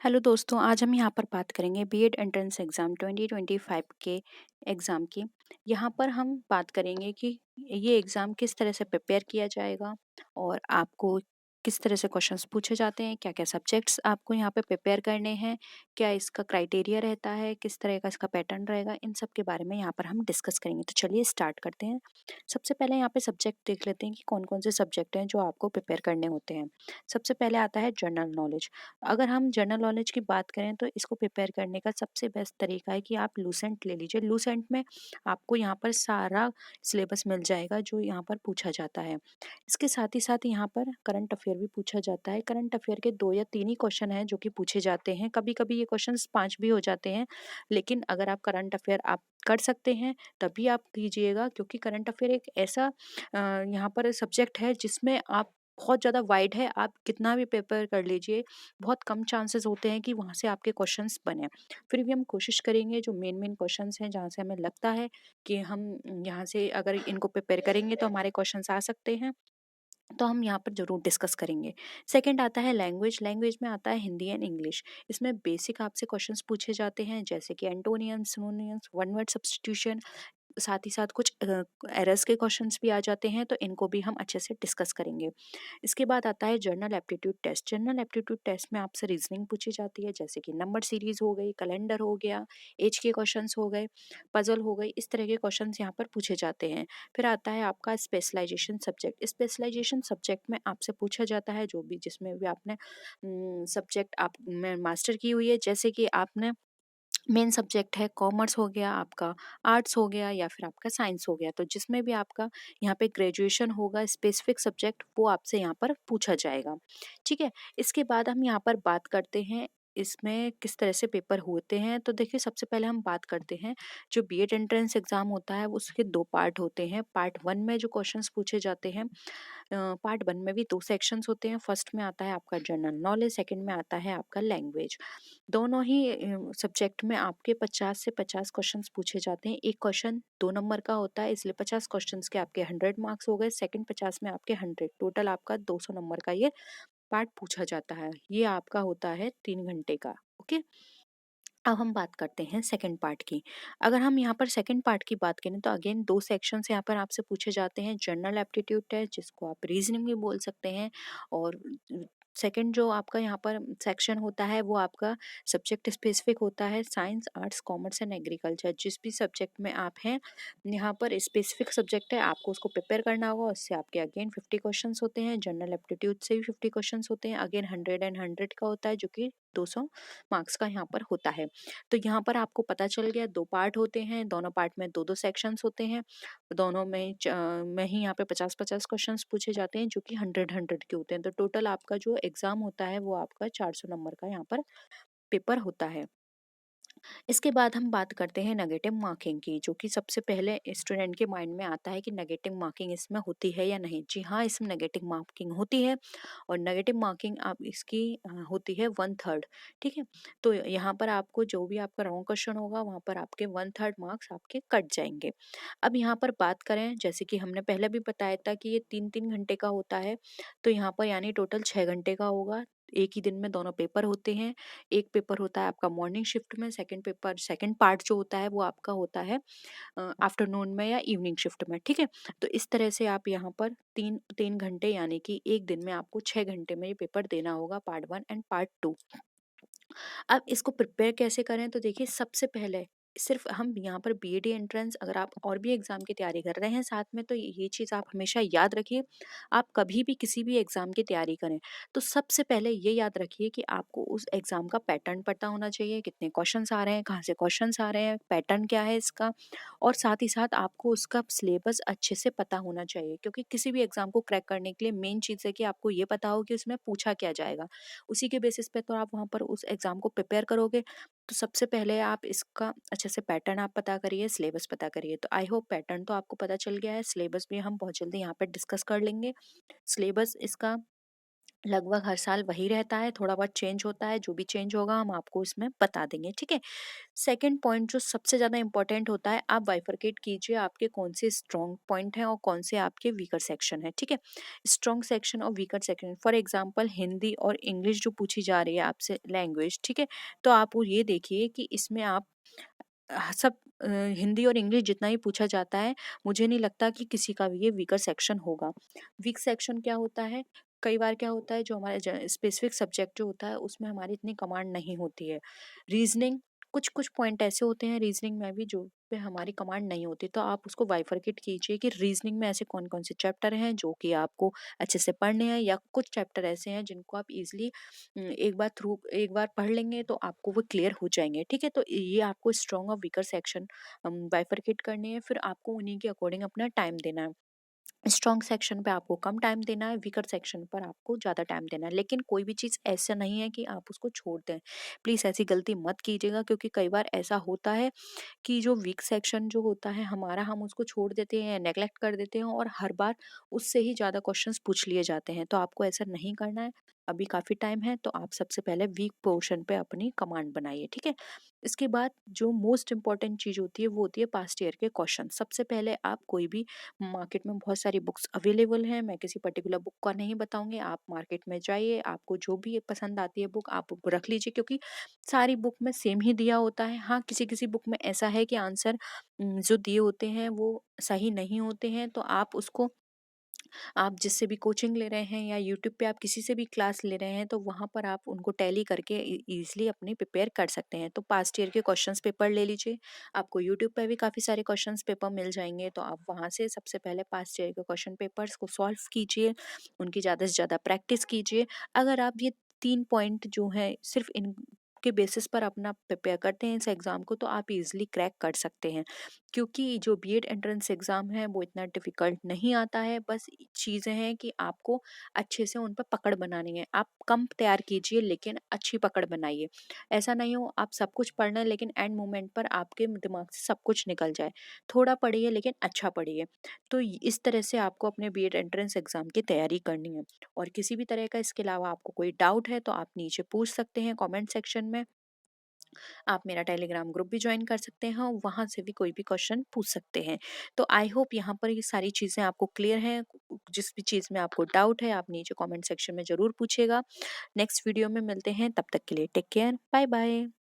Hello दोस्तों, आज हम यहाँ पर बात करेंगे बीएड एंट्रेंस एग्ज़ाम 2025 के एग्ज़ाम की। यहाँ पर हम बात करेंगे कि ये एग्ज़ाम किस तरह से प्रिपेयर किया जाएगा और आपको किस तरह से क्वेश्चंस पूछे जाते हैं, क्या-क्या सब्जेक्ट्स आपको यहाँ पे प्रिपेयर करने हैं, क्या इसका क्राइटेरिया रहता है, किस तरह का इसका पैटर्न रहेगा, इन सब के बारे में यहाँ पर हम डिस्कस करेंगे। तो चलिए स्टार्ट करते हैं। सबसे पहले यहाँ पे सब्जेक्ट देख लेते हैं कि कौन-कौन से सब्जेक्ट हैं जो आपको प्रिपेयर करने होते हैं। सबसे पहले आता है जनरल नॉलेज। अगर हम जनरल नॉलेज की बात करें तो इसको प्रिपेयर करने का सबसे बेस्ट तरीका है कि आप लूसेंट ले लीजिए। लूसेंट में आपको यहाँ पर सारा सिलेबस मिल जाएगा जो यहाँ पर पूछा जाता है। इसके साथ ही साथ यहाँ पर करंट अफेयर भी पूछा जाता है। करंट अफेयर के 2 या 3 ही क्वेश्चन हैं जो कि पूछे जाते हैं। कभी-कभी ये क्वेश्चंस 5 भी हो जाते हैं, लेकिन अगर आप करंट अफेयर आप कर सकते हैं तभी आप कीजिएगा, क्योंकि करंट अफेयर एक ऐसा यहाँ पर सब्जेक्ट है जिसमें आप बहुत ज़्यादा वाइड है, आप कितना भी प्रिपेयर कर लीजिए, बहुत कम चांसेस होते हैं कि वहाँ से आपके क्वेश्चंस बने। फिर भी हम कोशिश करेंगे जो मेन क्वेश्चंस हैं, जहाँ से हमें लगता है कि हम यहाँ से अगर इनको प्रिपेयर करेंगे तो हमारे क्वेश्चंस आ सकते हैं, तो हम यहाँ पर ज़रूर डिस्कस करेंगे। सेकंड आता है लैंग्वेज। लैंग्वेज में आता है हिंदी एंड इंग्लिश। इसमें बेसिक आपसे क्वेश्चंस पूछे जाते हैं, जैसे कि एंटोनियम्स, सिनोनिम्स, वन वर्ड सब्स्टिट्यूशन। साथ ही साथ कुछ एरर्स के क्वेश्चंस भी आ जाते हैं, तो इनको भी हम अच्छे से डिस्कस करेंगे। इसके बाद आता है general aptitude test. General aptitude test में आपसे रीजनिंग पूछी जाती है, जैसे कि नंबर सीरीज हो गई, कैलेंडर हो गया, एज के क्वेश्चंस हो गए, पजल हो गई, इस तरह के क्वेश्चंस यहाँ पर पूछे जाते हैं। फिर आता है आपका स्पेशलाइजेशन सब्जेक्ट। स्पेशलाइजेशन सब्जेक्ट में आपसे पूछा जाता है जो भी जिसमें भी आपने सब्जेक्ट आप में मास्टर की हुई है, जैसे कि आपने मेन सब्जेक्ट है कॉमर्स हो गया आपका, आर्ट्स हो गया या फिर आपका साइंस हो गया, तो जिसमें भी आपका यहाँ पे ग्रेजुएशन होगा स्पेसिफिक सब्जेक्ट वो आपसे यहाँ पर पूछा जाएगा। ठीक है। इसके बाद हम यहाँ पर बात करते हैं इसमें किस तरह से पेपर होते हैं। तो देखिए, सबसे पहले हम बात करते हैं जो बीएड एंट्रेंस एग्जाम होता है उसके 2 पार्ट होते हैं। पार्ट 1 में जो क्वेश्चंस पूछे जाते हैं, पार्ट 1 में भी 2 सेक्शंस होते हैं। फर्स्ट में आता है आपका जनरल नॉलेज, सेकंड में आता है आपका लैंग्वेज। दोनों ही सब्जेक्ट में आपके 50 से 50 क्वेश्चंस पूछे जाते हैं। एक क्वेश्चन 2 नंबर का होता है, इसलिए 50 क्वेश्चंस के आपके 100 मार्क्स हो गए, सेकंड 50 में आपके 100, टोटल आपका 200 नंबर का ये पार्ट पूछा जाता है। ये आपका होता है 3 घंटे का। ओके। अब हम बात करते हैं सेकंड पार्ट की। अगर हम यहाँ पर सेकंड पार्ट की बात करें तो अगेन 2 सेक्शंस यहाँ पर आपसे पूछे जाते हैं। जनरल एप्टीट्यूड टेस्ट, जिसको आप रीजनिंग भी बोल सकते हैं, और सेकंड जो आपका यहाँ पर सेक्शन होता है वो आपका सब्जेक्ट स्पेसिफिक होता है, science, arts, commerce and agriculture. जिस भी सब्जेक्ट में आप हैं, यहाँ पर स्पेसिफिक सब्जेक्ट है, आपको उसको प्रिपेयर करना होगा। उससे आपके अगेन 50 क्वेश्चंस होते हैं। जनरल एप्टीट्यूड से भी 50 क्वेश्चंस होते हैं, अगेन 100 एंड 100 का होता है, जो कि 200 मार्क्स का यहाँ पर होता है। तो यहाँ पर आपको पता चल गया 2 पार्ट होते हैं, दोनों पार्ट में 2-2 सेक्शंस होते हैं। दोनों में ही यहाँ पे 50-50 क्वेश्चंस पूछे जाते हैं, जो कि 100-100 के होते हैं। तो टोटल आपका जो एग्ज़ाम होता है वो आपका 400 नंबर का यहाँ पर पेपर होता है। इसके बाद हम बात करते हैं नेगेटिव मार्किंग की, जो कि सबसे पहले स्टूडेंट के माइंड में आता है कि नेगेटिव मार्किंग इसमें होती है या नहीं। जी हाँ, इसमें नेगेटिव मार्किंग होती है, और नेगेटिव मार्किंग आप इसकी होती है 1/3। ठीक है। तो यहाँ पर आपको जो भी आपका रॉन्ग क्वेश्चन होगा वहाँ पर आपके 1/3 मार्क्स आपके कट जाएंगे। अब यहाँ पर बात करें, जैसे कि हमने पहले भी बताया था कि ये 3-3 घंटे का होता है, तो यहाँ पर यानी टोटल 6 घंटे का होगा। एक ही दिन में दोनों पेपर होते हैं। एक पेपर होता है आपका मॉर्निंग शिफ्ट में, सेकंड पार्ट जो होता है वो आपका होता है आफ्टरनून में या इवनिंग शिफ्ट में। ठीक है। तो इस तरह से आप यहाँ पर 3 घंटे, यानी कि एक दिन में आपको 6 घंटे में ये पेपर देना होगा, पार्ट 1 एंड पार्ट 2। अब इसको प्रिपेयर कैसे करें, तो देखिए, सबसे पहले सिर्फ हम यहाँ पर बीएडी एंट्रेंस, अगर आप और भी एग्जाम की तैयारी कर रहे हैं साथ में, तो ये चीज़ आप हमेशा याद रखिए। आप कभी भी किसी भी एग्जाम की तैयारी करें तो सबसे पहले ये याद रखिए कि आपको उस एग्जाम का पैटर्न पता होना चाहिए, कितने क्वेश्चंस आ रहे हैं, कहाँ से क्वेश्चंस आ रहे हैं, पैटर्न क्या है इसका, और साथ ही साथ आपको उसका सिलेबस अच्छे से पता होना चाहिए, क्योंकि किसी भी एग्जाम को क्रैक करने के लिए मेन चीज़ है कि आपको ये पता हो कि उसमें पूछा क्या जाएगा। उसी के बेसिस पे तो आप वहाँ पर उस एग्जाम को प्रिपेयर करोगे। तो सबसे पहले आप इसका अच्छे से पैटर्न आप पता करिए, सिलेबस पता करिए। तो आई होप पैटर्न तो आपको पता चल गया है, सिलेबस भी हम बहुत जल्दी यहाँ पर डिस्कस कर लेंगे। सिलेबस इसका लगभग हर साल वही रहता है, थोड़ा बहुत चेंज होता है, जो भी चेंज होगा हम आपको इसमें बता देंगे, ठीक है। सेकंड पॉइंट जो सबसे ज़्यादा इम्पोर्टेंट होता है, आप बाइफरकेट कीजिए आपके कौन से स्ट्रॉन्ग पॉइंट हैं और कौन से आपके वीकर सेक्शन है, ठीक है। स्ट्रॉन्ग सेक्शन और weaker section, for example Hindi और इंग्लिश जो पूछी जा रही है आपसे लैंग्वेज, ठीक है, तो आप वो ये देखिए कि इसमें आप सब हिंदी और इंग्लिश जितना ही पूछा जाता है, मुझे नहीं लगता कि किसी का भी ये वीकर सेक्शन होगा। वीक सेक्शन क्या होता है, कई बार क्या होता है, जो हमारे स्पेसिफिक सब्जेक्ट जो होता है उसमें हमारी इतनी कमांड नहीं होती है। रीजनिंग, कुछ कुछ पॉइंट ऐसे होते हैं रीजनिंग में भी जो पे हमारी कमांड नहीं होती, तो आप उसको बाइफरकेट कीजिए कि रीजनिंग में ऐसे कौन कौन से चैप्टर हैं जो कि आपको अच्छे से पढ़ने हैं, या कुछ चैप्टर ऐसे हैं जिनको आप इजिली एक बार पढ़ लेंगे तो आपको वो क्लियर हो जाएंगे, ठीक है। तो ये आपको स्ट्रॉन्ग और वीकर सेक्शन बाइफरकेट करनी है, फिर आपको उन्हीं के अकॉर्डिंग अपना टाइम देना है। स्ट्रॉन्ग सेक्शन पे आपको कम टाइम देना है, वीकर सेक्शन पर आपको ज़्यादा टाइम देना है, लेकिन कोई भी चीज़ ऐसा नहीं है कि आप उसको छोड़ दें। प्लीज़ ऐसी गलती मत कीजिएगा, क्योंकि कई बार ऐसा होता है कि जो वीक सेक्शन जो होता है हमारा, हम उसको छोड़ देते हैं, नेग्लेक्ट कर देते हैं और हर बार उससे ही ज़्यादा क्वेश्चंस पूछ लिए जाते हैं, तो आपको ऐसा नहीं करना है। अभी काफ़ी टाइम है, तो आप सबसे पहले वीक पोर्शन पे अपनी कमांड बनाइए, ठीक है। इसके बाद जो मोस्ट इंपॉर्टेंट चीज़ होती है वो होती है पास्ट ईयर के क्वेश्चन। सबसे पहले आप कोई भी, मार्केट में बहुत सारी बुक्स अवेलेबल हैं, मैं किसी पर्टिकुलर बुक का नहीं बताऊंगी, आप मार्केट में जाइए, आपको जो भी पसंद आती है बुक आप रख लीजिए, क्योंकि सारी बुक में सेम ही दिया होता है। हाँ, किसी किसी बुक में ऐसा है कि आंसर जो दिए होते हैं वो सही नहीं होते हैं, तो आप उसको, आप जिससे भी कोचिंग ले रहे हैं या यूट्यूब पे आप किसी से भी क्लास ले रहे हैं, तो वहाँ पर आप उनको टैली करके ईजिली अपनी प्रिपेयर कर सकते हैं। तो पास्ट ईयर के क्वेश्चंस पेपर ले लीजिए, आपको यूट्यूब पे भी काफ़ी सारे क्वेश्चंस पेपर मिल जाएंगे, तो आप वहाँ से सबसे पहले पास्ट ईयर के क्वेश्चन पेपर्स को सॉल्व कीजिए, उनकी ज़्यादा से ज़्यादा प्रैक्टिस कीजिए। अगर आप ये 3 पॉइंट जो हैं सिर्फ इन के बेसिस पर अपना प्रिपेयर करते हैं इस एग्ज़ाम को, तो आप इजीली क्रैक कर सकते हैं, क्योंकि जो बीएड एंट्रेंस एग्ज़ाम है वो इतना डिफ़िकल्ट नहीं आता है। बस चीज़ें हैं कि आपको अच्छे से उन पर पकड़ बनानी है। आप कम तैयार कीजिए लेकिन अच्छी पकड़ बनाइए। ऐसा नहीं हो आप सब कुछ पढ़ रहे हैं लेकिन एंड मोमेंट पर आपके दिमाग से सब कुछ निकल जाए। थोड़ा पढ़िए लेकिन अच्छा पढ़िए। तो इस तरह से आपको अपने बीएड एंट्रेंस एग्ज़ाम की तैयारी करनी है। और किसी भी तरह का इसके अलावा आपको कोई डाउट है तो आप नीचे पूछ सकते हैं कमेंट सेक्शन में। आप मेरा टेलीग्राम ग्रुप भी ज्वाइन कर सकते हैं और वहाँ से भी कोई भी क्वेश्चन पूछ सकते हैं। तो आई होप यहाँ पर ये सारी चीज़ें आपको क्लियर हैं। जिस भी चीज़ में आपको डाउट है आप नीचे कमेंट सेक्शन में ज़रूर पूछिएगा। नेक्स्ट वीडियो में मिलते हैं, तब तक के लिए टेक केयर, बाय बाय।